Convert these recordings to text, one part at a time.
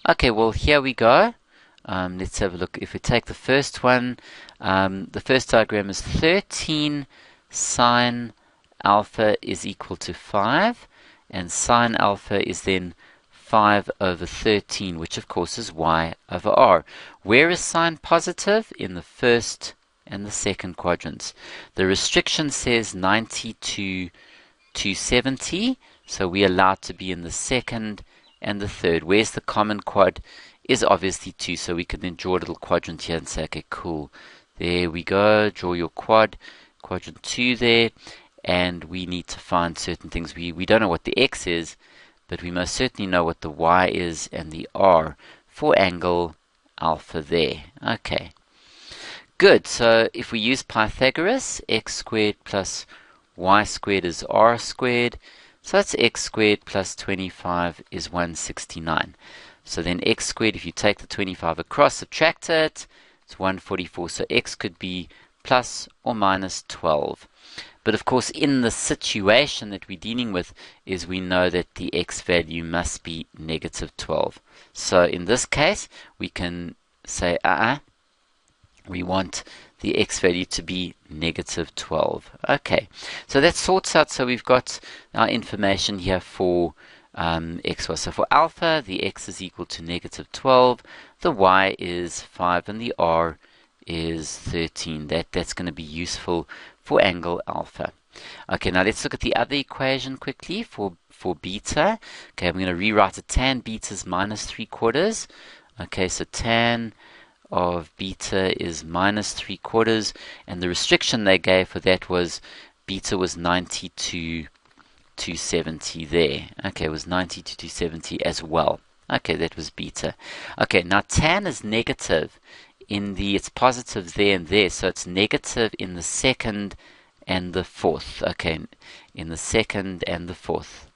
Okay, well, here we go. Let's have a look. If we take the first one, the first diagram is 13 sine alpha is equal to 5, and sine alpha is then 5 over 13, which of course is y over r. Where is sine positive? In the first and the second quadrants. The restriction says 90 to 270, so we're allowed to be in the second and the third. Where's the common quad? Is obviously 2, so we can then draw a little quadrant here and say, okay, cool. There we go. Draw your quadrant 2 there, and we need to find certain things. We don't know what the x is, but we most certainly know what the y is and the r for angle alpha there. Okay. Good. So if we use Pythagoras, x squared plus y squared is r squared. So that's x squared plus 25 is 169. So then x squared, if you take the 25 across, subtract it, it's 144. So x could be plus or minus 12. But of course, in the situation that we're dealing with, is we know that the x value must be negative 12. So in this case, we can say, we want the x value to be negative 12. Okay, so that sorts out. So we've got our information here for xy. So for alpha, the x is equal to negative 12, the y is 5, and the r is 13. That's going to be useful for angle alpha. Okay, now let's look at the other equation quickly for beta. Okay, I'm going to rewrite it. Tan beta is minus 3/4. Okay, so tan of beta is minus 3/4, and the restriction they gave for that was beta was 90 to 270 there. Okay, it was 90 to 270 as well. Okay, that was beta. Okay, now tan is negative in it's positive there and there, so it's negative in the second and the fourth. Okay, in the second and the fourth.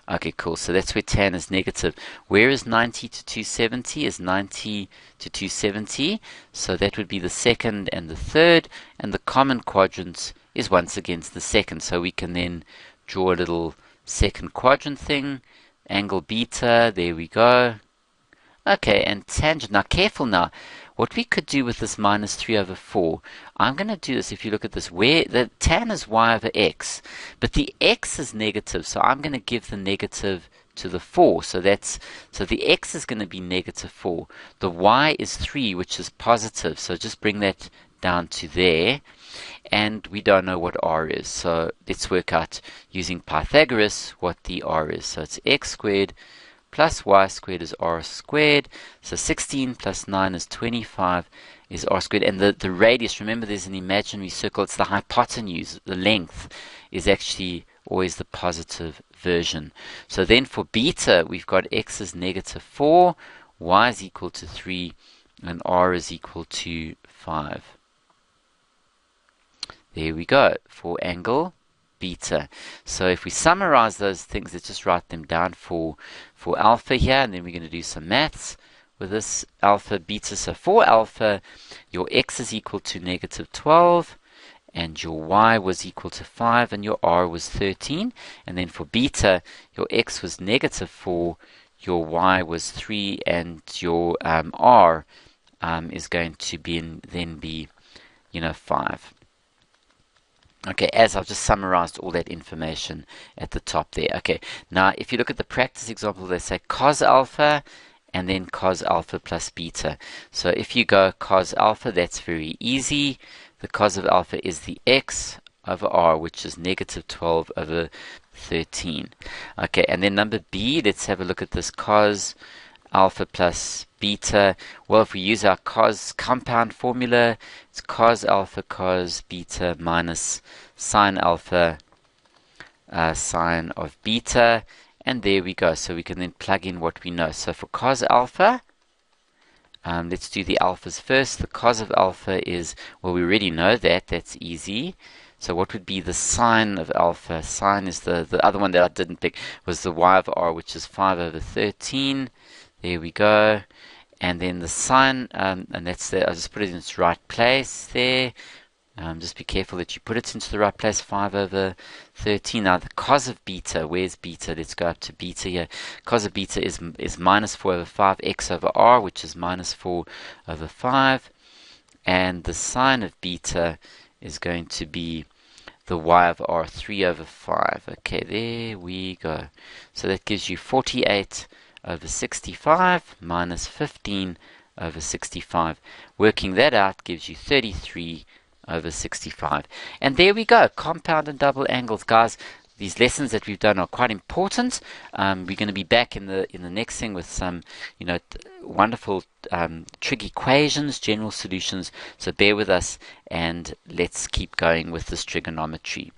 Okay, cool. So that's where tan is negative. Where is 90 to 270? Is 90 to 270. So that would be the second and the third. And the common quadrant is once again the second. So we can then draw a little second quadrant thing. Angle beta. There we go. Okay, and tangent. Now, careful now. What we could do with this minus 3 over 4, I'm going to do this, if you look at this, where the tan is y over x, but the x is negative, so I'm going to give the negative to the 4. So the x is going to be negative 4. The y is 3, which is positive, so just bring that down to there. And we don't know what r is, so let's work out using Pythagoras what the r is. So it's x squared plus y squared is r squared. So 16 plus 9 is 25 is r squared. And the radius, remember there's an imaginary circle, it's the hypotenuse. The length is actually always the positive version. So then for beta, we've got x is negative 4, y is equal to 3, and r is equal to 5. There we go for angle beta. So if we summarize those things, let's just write them down for alpha here, and then we're going to do some maths with this alpha beta. So for alpha, your x is equal to negative 12, and your y was equal to 5, and your r was 13. And then for beta, your x was negative 4, your y was 3, and your r is going to be 5. Okay, as I've just summarized all that information at the top there. Okay, now if you look at the practice example, they say cos alpha and then cos alpha plus beta. So if you go cos alpha, that's very easy. The cos of alpha is the x over r, which is negative 12 over 13. Okay, and then number B, let's have a look at this cos alpha plus beta. Well, if we use our cos compound formula, it's cos alpha cos beta minus sine alpha sine of beta, and there we go. So we can then plug in what we know. So for cos alpha, let's do the alphas first. The cos of alpha is, well, we already know that. That's easy. So what would be the sine of alpha? Sine is the other one that I didn't pick, was the y of r, which is 5 over 13. There we go. And then the sine, and that's there. I'll just put it in its right place there. Just be careful that you put it into the right place. 5 over 13. Now the cos of beta, where's beta? Let's go up to beta here. Cos of beta is minus 4 over 5 x over r, which is minus 4 over 5. And the sine of beta is going to be the y of r, 3 over 5. Okay, there we go. So that gives you 48 over 65 minus 15 over 65. Working that out gives you 33 over 65. And there we go, compound and double angles. Guys, these lessons that we've done are quite important. We're going to be back in the next thing with some, wonderful trig equations, general solutions. So bear with us, and let's keep going with this trigonometry.